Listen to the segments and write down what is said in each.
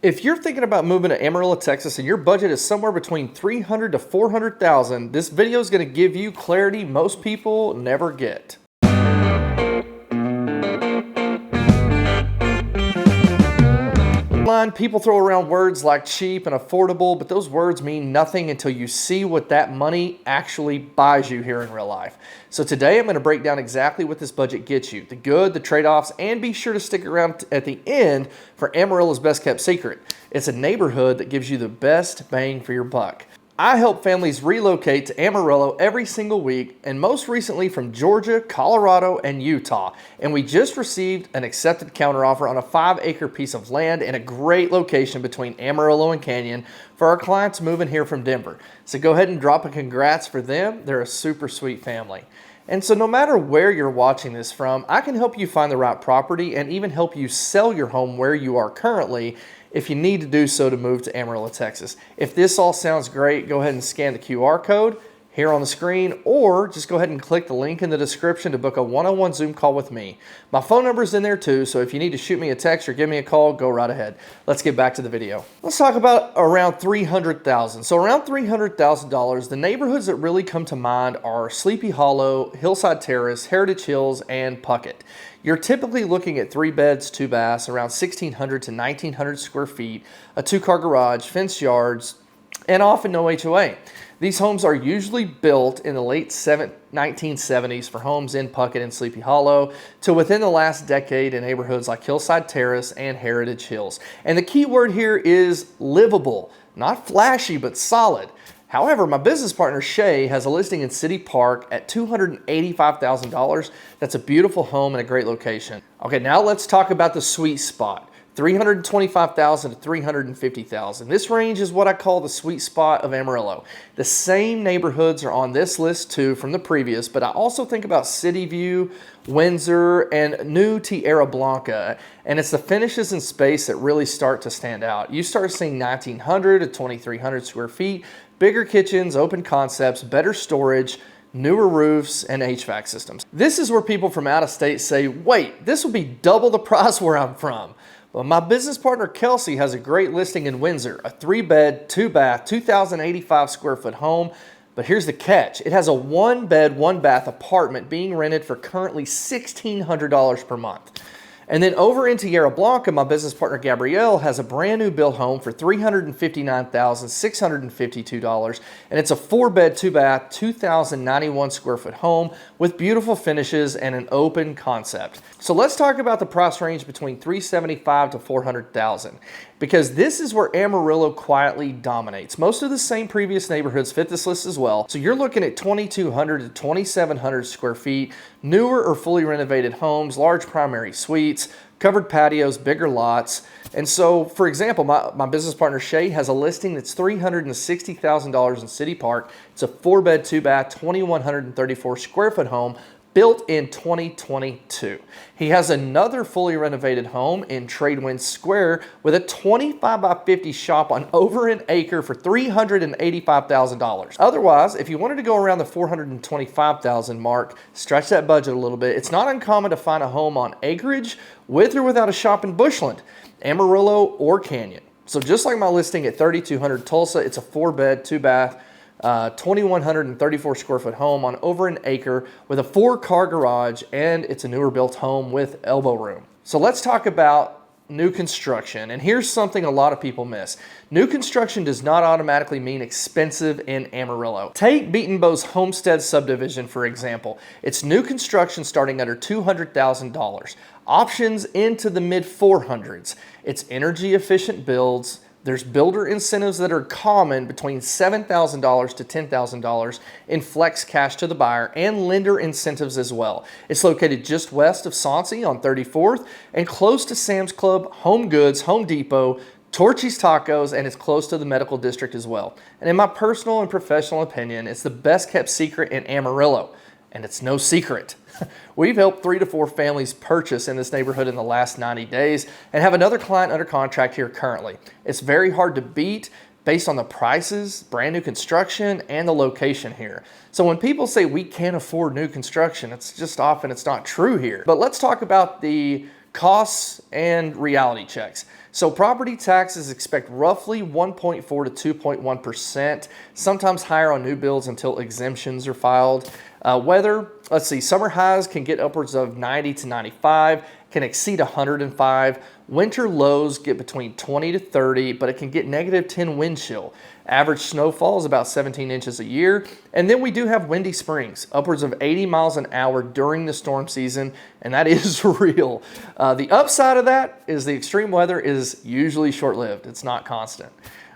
If you're thinking about moving to Amarillo, Texas, and your budget is somewhere between $300,000 to $400,000, this video is going to give you clarity most people never get. People throw around words like cheap and affordable, but those words mean nothing until you see what that money actually buys you here in real life. So today I'm going to break down exactly what this budget gets you, the good, the trade-offs, and be sure to stick around at the end for Amarillo's best kept secret. It's a neighborhood that gives you the best bang for your buck. I help families relocate to Amarillo every single week, and most recently from Georgia, Colorado, and Utah. And we just received an accepted counteroffer on a 5-acre piece of land in a great location between Amarillo and Canyon for our clients moving here from Denver. So go ahead and drop a congrats for them. They're a super sweet family. And so no matter where you're watching this from, I can help you find the right property and even help you sell your home where you are currently if you need to do so to move to Amarillo, Texas. If this all sounds great, go ahead and scan the QR code here on the screen, or just go ahead and click the link in the description to book a one-on-one Zoom call with me. My phone number is in there too, so if you need to shoot me a text or give me a call, go right ahead. Let's get back to the video. Let's talk about around $300,000. So around $300,000, the neighborhoods that really come to mind are Sleepy Hollow, Hillside Terrace, Heritage Hills, and Puckett. You're typically looking at 3 beds, 2 baths, around 1,600 to 1,900 square feet, a 2-car garage, fenced yards, and often no HOA. These homes are usually built in the late 1970s for homes in Puckett and Sleepy Hollow to within the last decade in neighborhoods like Hillside Terrace and Heritage Hills. And the key word here is livable, not flashy, but solid. However, my business partner Shay has a listing in City Park at $285,000. That's a beautiful home and a great location. Okay, now let's talk about the sweet spot. $325,000 to $350,000. This range is what I call the sweet spot of Amarillo. The same neighborhoods are on this list too from the previous, but I also think about City View, Windsor, and new Tierra Blanca. And it's the finishes and space that really start to stand out. You start seeing 1,900 to 2,300 square feet, bigger kitchens, open concepts, better storage, newer roofs, and HVAC systems. This is where people from out of state say, wait, this will be double the price where I'm from. Well, my business partner Kelsey has a great listing in Windsor, a 3-bed, 2-bath, 2,085 square foot home. But here's the catch. It has a 1-bed, 1-bath apartment being rented for currently $1,600 per month. And then over in Tierra Blanca, my business partner Gabrielle has a brand new built home for $359,652. And it's a 4-bed, 2-bath, 2,091 square foot home with beautiful finishes and an open concept. So let's talk about the price range between $375,000 to $400,000, because this is where Amarillo quietly dominates. Most of the same previous neighborhoods fit this list as well. So you're looking at 2,200 to 2,700 square feet, newer or fully renovated homes, large primary suites, covered patios, bigger lots. And so, for example, my business partner Shay has a listing that's $360,000 in City Park. It's a 4-bed, 2-bath, 2,134 square foot home built in 2022. He has another fully renovated home in Tradewind Square with a 25 by 50 shop on over an acre for $385,000. Otherwise, if you wanted to go around the $425,000 mark, stretch that budget a little bit, it's not uncommon to find a home on acreage with or without a shop in Bushland, Amarillo, or Canyon. So just like my listing at 3,200 Tulsa, it's a 4-bed, 2-bath, 2,134 square foot home on over an acre with a 4-car garage, and it's a newer built home with elbow room. So let's talk about new construction. And here's something a lot of people miss. New construction does not automatically mean expensive in Amarillo. Take Beaton Bow's Homestead subdivision, for example. It's new construction starting under $200,000. Options into the mid 400s. It's energy efficient builds. There's builder incentives that are common between $7,000 to $10,000 in flex cash to the buyer, and lender incentives as well. It's located just west of Soncy on 34th and close to Sam's Club, Home Goods, Home Depot, Torchy's Tacos, and it's close to the medical district as well. And in my personal and professional opinion, it's the best kept secret in Amarillo. And it's no secret. We've helped 3 to 4 families purchase in this neighborhood in the last 90 days and have another client under contract here currently. It's very hard to beat based on the prices, brand new construction, and the location here. So when people say we can't afford new construction, it's just often it's not true here. But let's talk about the Costs and reality checks. So property taxes expect roughly 1.4 to 2.1%, sometimes higher on new builds until exemptions are filed. Weather, let's see, summer highs can get upwards of 90 to 95, can exceed 105. Winter lows get between 20 to 30, but it can get negative 10 wind chill. Average snowfall is about 17 inches a year. And then we do have windy springs, upwards of 80 miles an hour during the storm season, and that is real. The upside of that is the extreme weather is usually short-lived. It's not constant.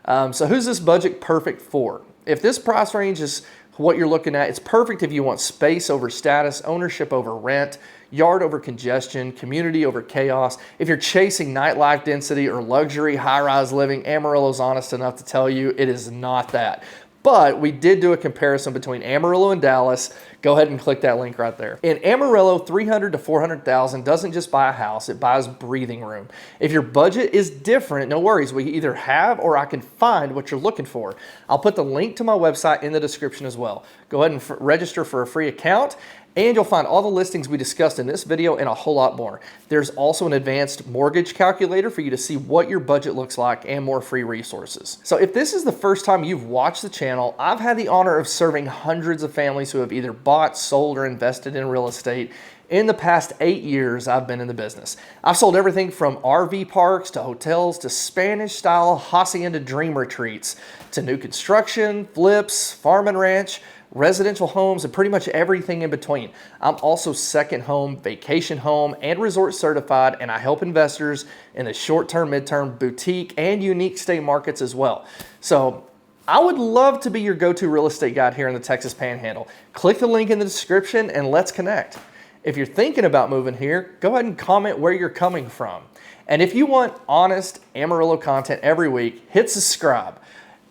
So who's this budget perfect for? If this price range is what you're looking at, it's perfect if you want space over status, ownership over rent, yard over congestion, community over chaos. If you're chasing nightlife density or luxury high-rise living, Amarillo's honest enough to tell you it is not that. But we did do a comparison between Amarillo and Dallas. Go ahead and click that link right there. In Amarillo, $300,000 to $400,000 doesn't just buy a house, it buys breathing room. If your budget is different, no worries. We either have or I can find what you're looking for. I'll put the link to my website in the description as well. Go ahead and register for a free account, and you'll find all the listings we discussed in this video and a whole lot more. There's also an advanced mortgage calculator for you to see what your budget looks like and more free resources. So if this is the first time you've watched the channel, I've had the honor of serving hundreds of families who have either bought, sold, or invested in real estate. In the past 8 years, I've been in the business. I've sold everything from RV parks to hotels to Spanish-style hacienda dream retreats to new construction, flips, farm and ranch, residential homes, and pretty much everything in between. I'm also second home, vacation home, and resort certified, and I help investors in the short-term, mid-term, boutique, and unique state markets as well. So I would love to be your go-to real estate guide here in the Texas Panhandle. Click the link in the description and let's connect. If you're thinking about moving here, go ahead and comment where you're coming from. And if you want honest Amarillo content every week, hit subscribe.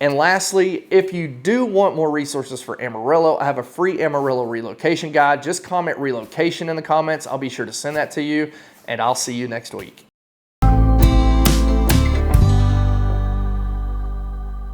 And lastly, if you do want more resources for Amarillo, I have a free Amarillo relocation guide. Just comment relocation in the comments. I'll be sure to send that to you, and I'll see you next week.